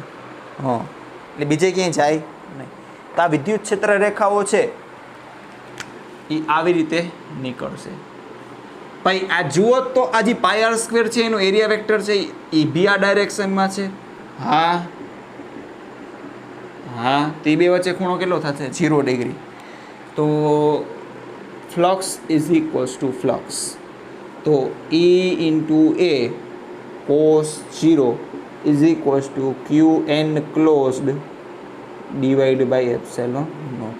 હા, એટલે બીજે ક્યાંય જાય નહીં. તો આ વિદ્યુત ક્ષેત્ર રેખાઓ છે એ આવી રીતે નીકળશે ભાઈ. આ જુઓ તો આ જે પાય આર સ્ક્વેર છે એનો એરિયા વેક્ટર છે એ બી આ ડાયરેક્શનમાં છે. હા હા, તે બે વચ્ચે ખૂણો કેટલો થશે? 0 ડિગ્રી. તો flux is equals to flux, તો E into A cos 0 is equals to Q enclosed divide by epsilon not.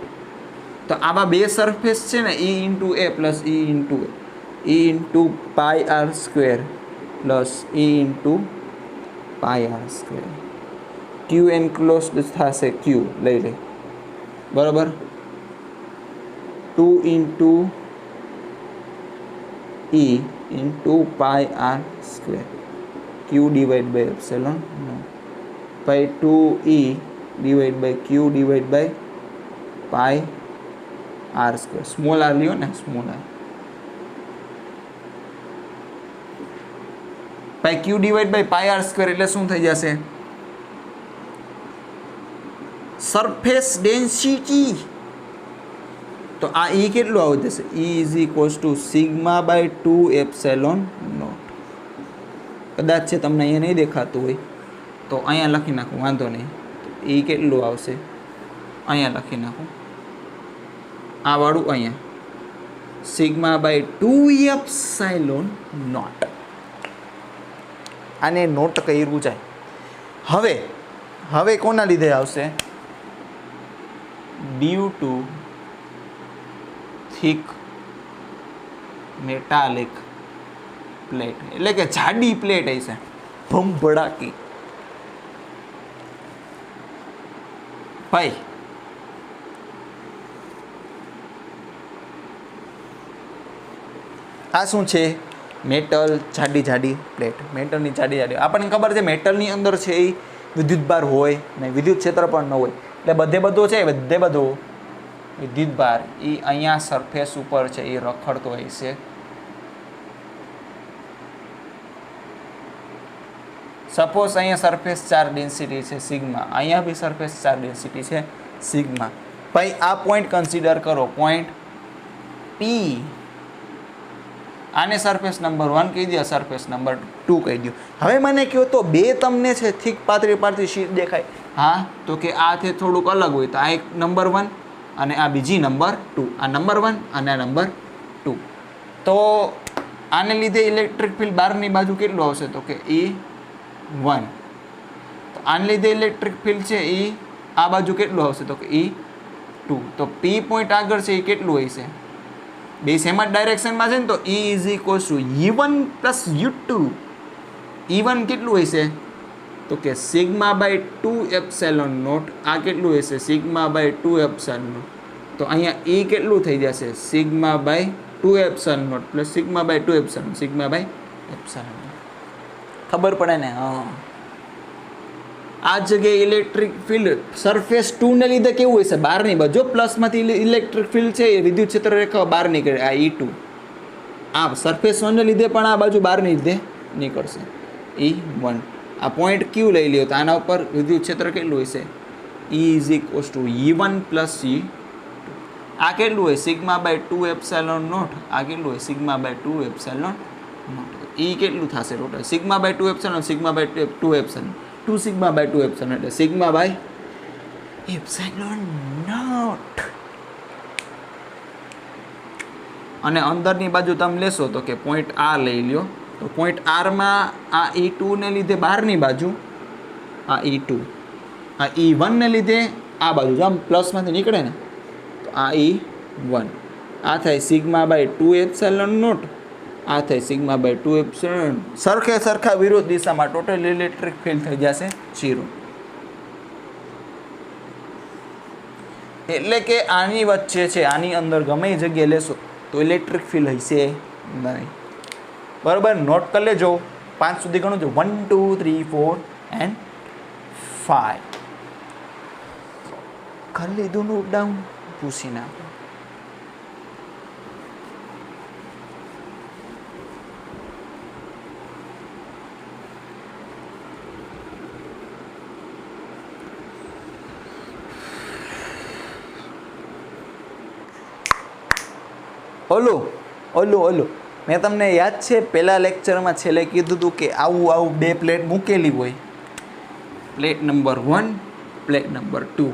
તો આવા બે સરફેસ છે ને, E into A plus E into pi R square plus E into pi R square. Q enclosed થશે, Q લઈ લે બરાબર, 2 into E into pi R square, Q divide by epsilon naught, by 2E divide by Q divide by pi R square. Small R લ્યો ને, small R by Q divide by pi R square એટલે શું થઈ જશે? Surface density. તો આ E કેટલું આવી જશે? E is equals to sigma by 2 epsilon not. કદાચ છે તમને અહીંયા નહીં દેખાતું હોય તો અહીંયા લખી નાખું, વાંધો નહીં. તો E કેટલું આવશે? અહીંયા લખી નાખું, આ વાળું અહીંયા, સિગ્મા બાય 2 એપ્સિલોન નોટ. આને નોટ કર્યું જાય. હવે કોના લીધે આવશે? Due to thick metallic plate, એટલે કે જાડી પ્લેટ હશે, ભમભડાકી ભાઈ. આ શું છે? મેટલ, જાડી પ્લેટ, મેટલની જાડી. આપણને ખબર છે મેટલની અંદર છે એ વિદ્યુતભાર હોય ને વિદ્યુત ક્ષેત્ર પણ ન હોય, એટલે બધું છે, બધું વિદ્યુતભાર એ અહીંયા સરફેસ ઉપર છે એ રખડતો હોય છે. સપોઝ અહીંયા સરફેસ ચાર્જ ડેન્સિટી છે સિગ્મા, અહીંયા બી સરફેસ ચાર્જ ડેન્સિટી છે સિગ્મા. ભાઈ આ પોઈન્ટ કન્સિડર કરો, પોઈન્ટ P. આને સરફેસ નંબર 1 કહી દો, સરફેસ નંબર 2 કહી દો. હવે મને કહો તો બે તમને છે થીક પાતળી શીટ દેખાય, હા, તો કે આ તે થોડુંક અલગ હોય, તો આ એક નંબર 1 અને આ બીજી નંબર 2, આ નંબર 1 અને આ નંબર 2. તો આને લીધે ઇલેક્ટ્રિક ફિલ્ડ બહારની બાજુ કેટલું આવશે? તો કે E1. તો આને લીધે ઇલેક્ટ્રિક ફિલ્ડ છે એ આ બાજુ કેટલું આવશે? તો કે E2. તો P પોઈન્ટ આગળ છે એ કેટલું હોય છે? બે સેમ જ ડાયરેક્શનમાં છે ને, તો E is equals to E1 plus U2. E1 કેટલું હશે? તો કે સિગ્મા બાય 2 એપ્સિલોન નોટ. આ કેટલું હશે? Sigma by 2 epsilon not. તો અહીંયા E કેટલું થઈ જશે? Sigma by 2 epsilon not plus sigma by 2 epsilon, sigma by epsilon. ખબર પડે ને? હા. આ જગ્યાએ ઇલેક્ટ્રિક ફિલ્ડ સરફેસ 2 ને લીધે કેવું હશે? બહારની બાજુ પ્લસમાંથી ઇલેક્ટ્રિક ફિલ્ડ છે એ વિદ્યુત ક્ષેત્ર રેખા બહાર નીકળે, આ E2. આ સરફેસ 1 ને લીધે પણ આ બાજુ બહારની લીધે નીકળશે, E1. આ પોઈન્ટ Q લઈ લ્યો તો આના ઉપર વિદ્યુત ક્ષેત્ર કેટલું હશે? E is equals to E1 plus E2. આ કેટલું હોય? Sigma by 2 epsilon not. આ કેટલું હોય? Sigma by 2 epsilon not. E કેટલું થશે total? Sigma by 2 epsilon, sigma by 2 epsilon, 2 sigma by 2 epsilon, એટલે સિગ્મા બાય એપ્સિલોન નોટ. અને અંદરની બાજુ તમે લેશો તો કે પોઈન્ટ R લઈ લ્યો, તો પોઈન્ટ R માં આ E2 ને લીધે બહારની બાજુ આ E2, આ E1 ને લીધે આ બાજુ જો આમ પ્લસમાંથી નીકળે ને તો આ E1. આ થાય સિગ્મા બાય 2 એપ્સિલોન નોટ, આ થાય સિગ્મા બાય 2 એપ્સિલોન. સરખા વિરોધ દિશામાં ટોટલ ઇલેક્ટ્રિક ફિલ્ડ થઈ જશે 0. એટલે કે આની વચ્ચે છે, આની અંદર ગમે એ જગ્યાએ લેશો તો ઇલેક્ટ્રિક ફિલ્ડ હશે નહીં. બરાબર, નોટ કરી લેજો. 5 સુધી ગણું છું 1 2 3 4 and 5 કરી લીધું નોટ ડાઉન પૂછી નાખો ઓલું મેં તમને યાદ છે પહેલા લેક્ચરમાં છેલ્લે કીધું હતું કે આવું બે પ્લેટ મૂકેલી હોય પ્લેટ નંબર 1 પ્લેટ નંબર 2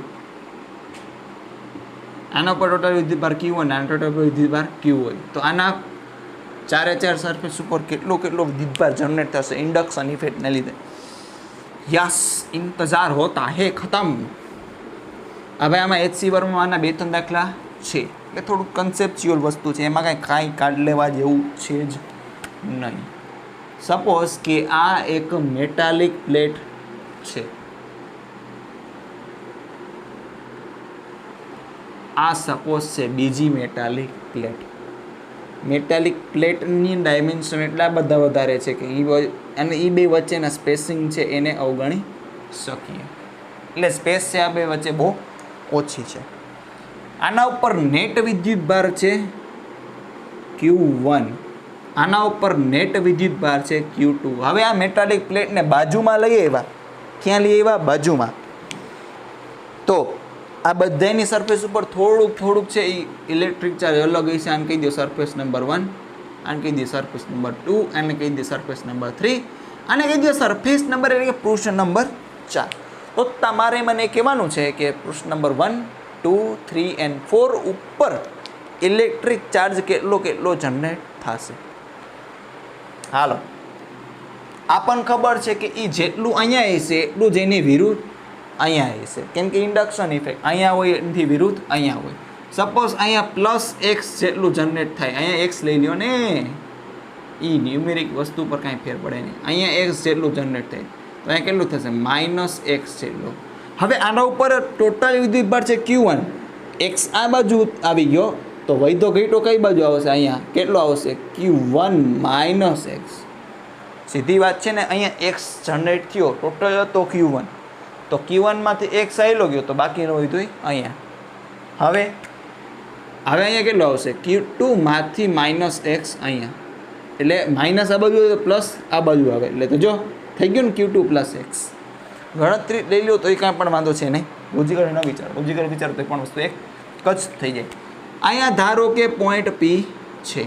આના પર ટોટલ વિદ્યુતભાર Q હોય આના ટોટલ વિદ્યુતભાર Q હોય તો આના 4 સરફેસ ઉપર કેટલો વિદ્યુતભાર જનરેટ થશે ઇન્ડક્શન ઇફેક્ટને લીધે યસ ઇંતજાર હોતા હે ખતમ હવે આમાં HC વર્ગમાં આના 2-3 દાખલા છે એટલે થોડુંક કન્સેપ્ચ્યુઅલ વસ્તુ છે એમાં કાંઈ કાઢ લેવા જેવું છે જ નહીં સપોઝ કે આ એક મેટાલિક પ્લેટ છે આ સપોઝ છે બીજી મેટાલિક પ્લેટની ડાયમેન્શન એટલા બધા વધારે છે કે એ બે વચ્ચેના સ્પેસિંગ છે એને અવગણી શકીએ એટલે સ્પેસ છે આ બે વચ્ચે બહુ ઓછી છે આના ઉપર નેટ વિદ્યુતભાર છે Q1 આના ઉપર નેટ વિદ્યુતભાર છે Q2 હવે આ મેટાલિક પ્લેટને બાજુમાં લઈએ એવા ક્યાં લઈએ એવા બાજુમાં તો આ બધાની સરફેસ ઉપર થોડુંક છે એ ઇલેક્ટ્રિક ચાર્જ અલગ હશે આને કહી દો સરફેસ નંબર 1 આને કહી દો સરફેસ નંબર 2 આને કહી દો સરફેસ નંબર 3 આને કહી દો સરફેસ નંબર એટલે કે પૃષ્ઠ નંબર 4 તો તમારે મને કહેવાનું છે કે પૃષ્ઠ નંબર 1 2 3 and 4 ઉપર ઇલેક્ટ્રિક ચાર્જ કેટલો જનરેટ થશે હાલો આપણને ખબર છે કે એ જેટલું અહીંયા હશે એટલું જ એની વિરુદ્ધ અહીંયા હશે કેમ કે ઇન્ડક્શન ઇફેક્ટ અહીંયા હોય એનાથી વિરુદ્ધ અહીંયા હોય સપોઝ અહીંયા પ્લસ એક્સ જેટલું જનરેટ થાય અહીંયા એક્સ લઈ લ્યો ને એ ન્યુમેરિક વસ્તુ પર કાંઈ ફેર પડે નહીં અહીંયા એક્સ જેટલું જનરેટ થાય તો અહીંયા કેટલું થશે માઇનસ એક્સ જેટલું હવે આના ઉપર ટોટલ વિદ્યુતભાર છે Q1 એક્સ આ બાજુ આવી ગયો તો વૈધો ઘટો કઈ બાજુ આવશે અહીંયા કેટલો આવશે Q1 માઇનસ એક્સ સીધી વાત છે ને અહીંયા એક્સ જનરેટ થયો ટોટલ હતો Q1 તો Q1 માંથી એક્સ આવેલો ગયો તો બાકીનો હોય અહીંયા હવે અહીંયા કેટલો આવશે Q2 માંથી માઇનસ એક્સ અહીંયા એટલે માઇનસ આ બાજુ પ્લસ આ બાજુ આવે એટલે તો જો થઈ ગયું ને Q2 પ્લસ એક્સ ગણતરી લઈ લો તો એ કાંઈ પણ વાંધો છે નહીં લોજિકલ ન વિચારો તો પણ વસ્તુ એક જ થઈ જાય અહીંયા ધારો કે પોઈન્ટ P છે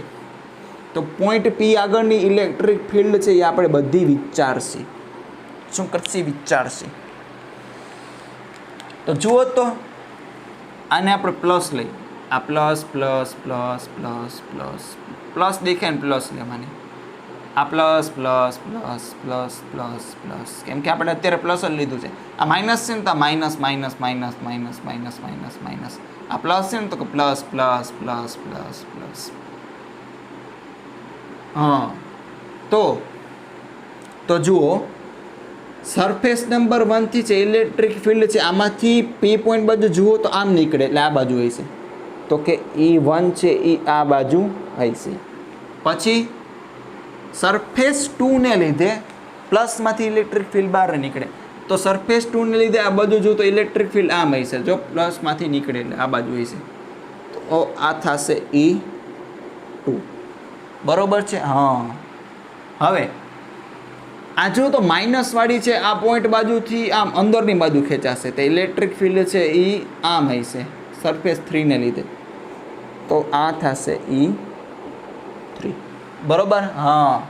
તો પોઈન્ટ P આગળની ઇલેક્ટ્રિક ફિલ્ડ છે એ આપણે બધી વિચારશી શું કરશી વિચારશી તો જુઓ તો આને આપણે પ્લસ લઈ આ પ્લસ દેખાય ને પ્લસ લેવાની આ પ્લસ કેમ કે આપણે અત્યારે પ્લસ જ લીધું છે આ માઇનસ છે ને તો માઇનસ આ પ્લસ છે ને તો પ્લસ હા તો જુઓ સરફેસ નંબર 1 થી છે ઇલેક્ટ્રિક ફિલ્ડ છે આમાંથી P પોઈન્ટ બાજુ જુઓ તો આમ નીકળે એટલે આ બાજુ હશે તો કે E1 છે એ આ બાજુ હશે પછી સરફેસ 2 ને લીધે પ્લસમાંથી ઇલેક્ટ્રિક ફિલ્ડ બહાર નીકળે તો સરફેસ 2 ને લીધે આ બાજુ જો તો ઇલેક્ટ્રિક ફિલ્ડ આમ હશે જો પ્લસમાંથી નીકળે એટલે આ બાજુ હશે તો આ થશે E2 બરોબર છે હા હવે આ જો તો માઇનસ વાળી છે આ પોઈન્ટ બાજુથી આમ અંદરની બાજુ ખેંચાશે તો ઇલેક્ટ્રિક ફિલ્ડ છે એ આમ હશે સરફેસ 3 ને લીધે તો આ થશે E3 બરોબર હા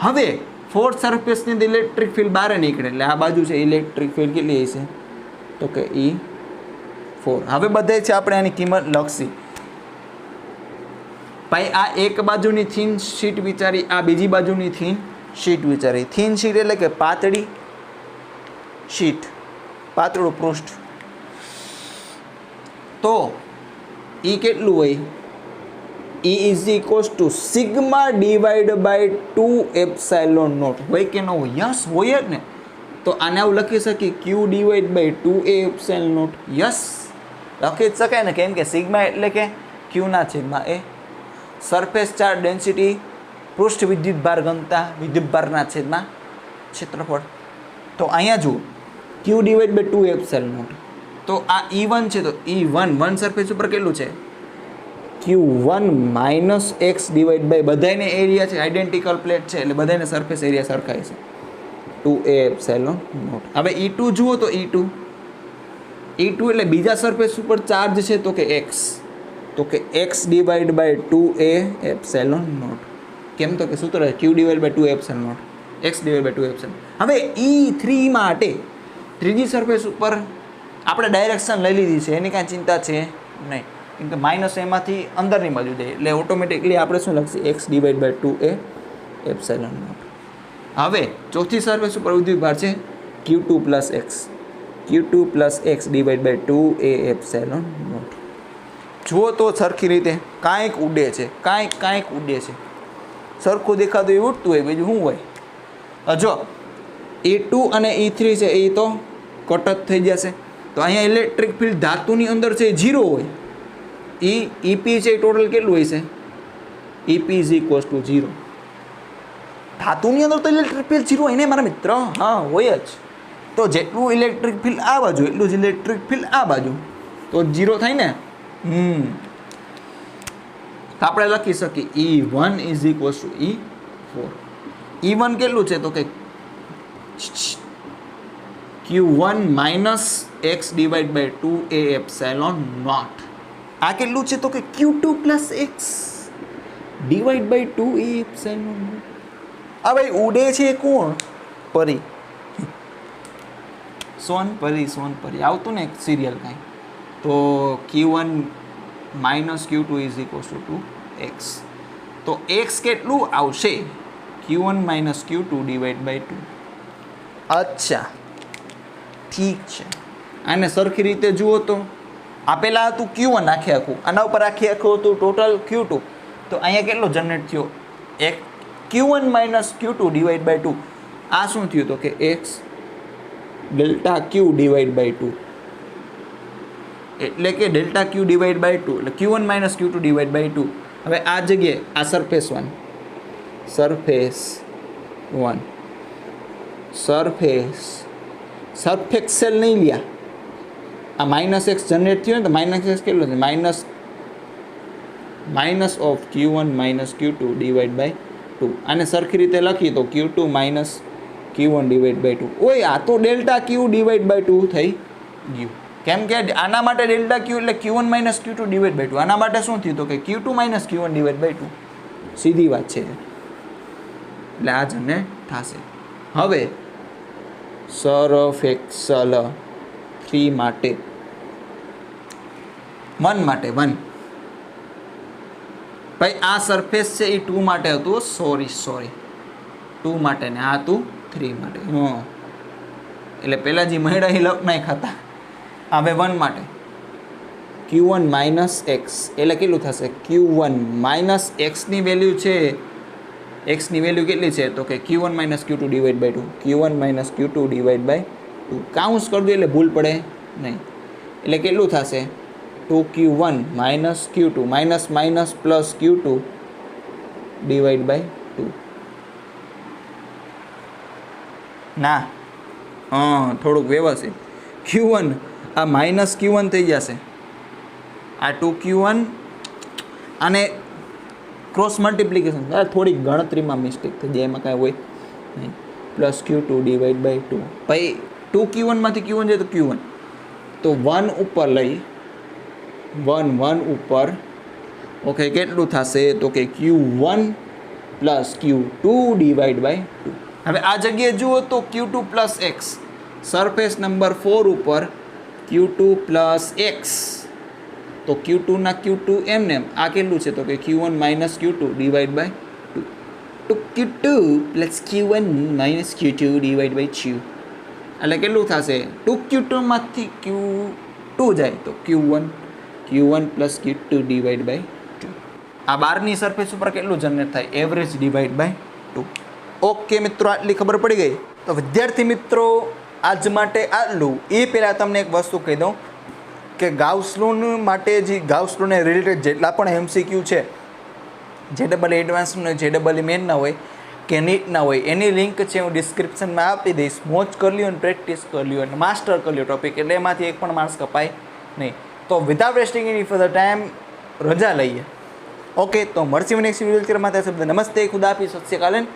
હવે ફોર્થ સરફેસની ઇલેક્ટ્રિક ફિલ્ડ બહાર નીકળે એટલે આ બાજુ છે ઇલેક્ટ્રિક ફિલ્ડ કેટલી હશે તો કે E4 હવે બધે છે આપણે આની કિંમત લખશી ભાઈ આ એક બાજુની થીન શીટ વિચારી આ બીજી બાજુની થીન શીટ વિચારી થીન શીટ એટલે કે પાતળી શીટ પાતળું પૃષ્ઠ તો એ કેટલું હોય E is equals to sigma divided by 2 epsilon naught હોય કે ન હોય યસ હોય જ ને તો આને આવું લખી શકીએ Q divided by 2a epsilon naught yes લખી જ શકાય ને કેમ કે સિગ્મા એટલે કે Q ના છેદમાં એ સરફેસ ચાર્જ ડેન્સિટી પૃષ્ઠ વિદ્યુતભાર ઘનતા વિદ્યુતભારના છેદમાં ક્ષેત્રફળ. તો અહીંયા જુઓ Q divide by 2 epsilon not. તો આ E1 છે તો E1 વન સરફેસ ઉપર કેટલું છે Q1 minus X divide by બધાને એરિયા છે આઇડેન્ટિકલ પ્લેટ છે એટલે બધાને સરફેસ એરિયા સરખાય છે 2A એપ્સિલોન નોટ. હવે E2 જુઓ તો E2 એટલે બીજા સરફેસ ઉપર ચાર્જ છે તો કે x, તો કે x divide by 2A epsilon not. કેમ તો કે સૂત્ર Q divide by 2 epsilon not x divide by 2 epsilon. હવે E3 માટે ત્રીજી સરફેસ ઉપર આપણે ડાયરેક્શન લઈ લીધી છે એની કાંઈ ચિંતા છે નહીં, કેમ કે માઇનસ એમાંથી અંદરની બાજુ જાય એટલે ઓટોમેટિકલી આપણે શું લખીએ x divide by 2A epsilon not. હવે ચોથી સરફેસ ઉપર વિદ્યુતભાર છે Q2 plus x divide by 2A epsilon not. જુઓ તો સરખી રીતે કાંઈક ઉડે છે, કાંઈક ઉડે છે, સરખું દેખાતું એ ઉડતું હોય, બીજું શું હોય. જો E2 અને E3 છે એ તો કટ જ થઈ જશે, તો અહીંયા ઇલેક્ટ્રિક ફિલ્ડ ધાતુની અંદર છે એ 0 હોય. EP છે એ ટોટલ કેટલું હોય છે EP ઇઝ ઇક્વલ્સ ટુ 0. ધાતુની અંદર તો ઇલેક્ટ્રિક ફિલ્ડ 0 હોય ને મારા મિત્ર, હા હોય જ. તો જેટલું ઇલેક્ટ્રિક ફિલ્ડ આ બાજુ એટલું જ ઇલેક્ટ્રિક ફિલ્ડ આ બાજુ, તો 0 થાય ને. તો આપણે લખી શકીએ E1 is equals two E4. E1 કેટલું છે તો કે Q1 minus x divide by 2A epsilon not. આ કેટલું છે તો કે Q2 plus x divide by 2A epsilon not. આ ભાઈ ઉડે છે કોણ? પરી, સોનપરી આવતું ને એક સિરિયલ કાંઈ. તો Q1 minus Q2 is equals two 2x. તો x કેટલું આવશે Q1 minus Q2 divide by 2. અચ્છા ઠીક છે. આને સરખી રીતે જુઓ તો આ પહેલાં હતું Q1 આખું, આના ઉપર આખું હતું ટોટલ Q2. તો અહીંયા કેટલો જનરેટ થયો એક Q1 minus Q2 divide by 2. આ શું થયું તો કે x delta Q divide by 2, એટલે કે ડેલ્ટા Q ડિવાઇડ બાય 2 એટલે Q1 minus Q2 divide by 2. હવે આ જગ્યાએ આ સરફેસ 1 સરફેક્સેલ નહીં લ્યા, આ માઇનસ એક્સ જનરેટ થયું ને તો માઇનસ એક્સ કેટલો છે minus of Q1 minus Q2 divide by 2. આને સરખી રીતે લખીએ તો Q2 minus Q1 divide by 2. ઓય આ તો ડેલ્ટા Q ડિવાઇડ બાય 2 થઈ ગયું, કેમ કે આના માટે ડેલ્ટા Q એટલે Q1 minus Q2 divide by 2. આના માટે શું થયું તો કે Q2 minus Q1 divide by 2. સીધી વાત છે, એટલે આ જનરેટ થશે. હવે સરફેક્સલ 3 માટે 1 ભાઈ આ સરફેસ છે એ 2 માટે હતું, સોરી 2 માટે ને આ હતું 3 માટે. એટલે પહેલાં જે મહિડા એ લખ નહીં ખાતા. હવે 1 માટે Q1 માઇનસ એક્સ એટલે કેટલું થશે Q1 માઇનસ એક્સની વેલ્યુ છે, એક્સની વેલ્યુ કેટલી છે તો કે Q1 minus Q2 divide by 2. Q1 minus Q2 divide by 2 કાઉન્સ કરી દો એટલે ભૂલ પડે નહીં. એટલે કેટલું થશે 2Q1 minus Q2 minus plus Q2 divide by 2. ના થોડુંક વ્યવસ્થિત Q1 આ માઇનસ Q1 થઈ જશે, આ 2Q1 અને ક્રોસ મલ્ટિપ્લિકેશન થોડીક ગણતરીમાં મિસ્ટેક થઈ જાય, એમાં કાંઈ હોય નહીં. Plus Q2 divide by 2. ભાઈ 2Q1 માંથી Q1 જાય તો Q1, તો 1 ઉપર લઈ 1 ઉપર ઓકે કેટલું થશે તો કે Q1 plus Q2 divide by 2. હવે આ જગ્યાએ જુઓ તો Q2 plus x surface number 4 ઉપર Q2 પ્લસ x, તો Q2 ના Q2 એમને આ કેટલું છે તો કે Q1 minus Q2 divide by 2. તો Q2 plus Q1 minus Q2 divide by 2 એટલે કેટલું થશે 2Q2 માંથી Q2 જાય તો Q1 plus Q2 divide by 2. આ બારની સરફેસ ઉપર કેટલું જનરેટ થાય એવરેજ ડિવાઇડ બાય 2. ઓકે મિત્રો, આટલી ખબર પડી ગઈ. તો વિદ્યાર્થી મિત્રો આજ માટે આટલું. એ પહેલાં તમને એક વસ્તુ કહી દઉં કે ગાઉસ લૉ માટે જે ગાઉસ લૉને રિલેટેડ જેટલા પણ MCQ છે JEE એડવાન્સનું JEE મેનના હોય કે નીટના હોય એની લિંક છે હું ડિસ્ક્રિપ્શનમાં આપી દઈશ. વોચ કરી લ્યો અને પ્રેક્ટિસ કરી લ્યો અને માસ્ટર કરી લ્યો ટોપિક, એટલે એમાંથી એક પણ માર્ક્સ કપાય નહીં. તો without wasting any further time રજા લઈએ. ઓકે, તો મળશે નેક્સ્ટ વિડીયો. નમસ્તે, ખુદા હાફિઝ, સત શ્રી અકાલ.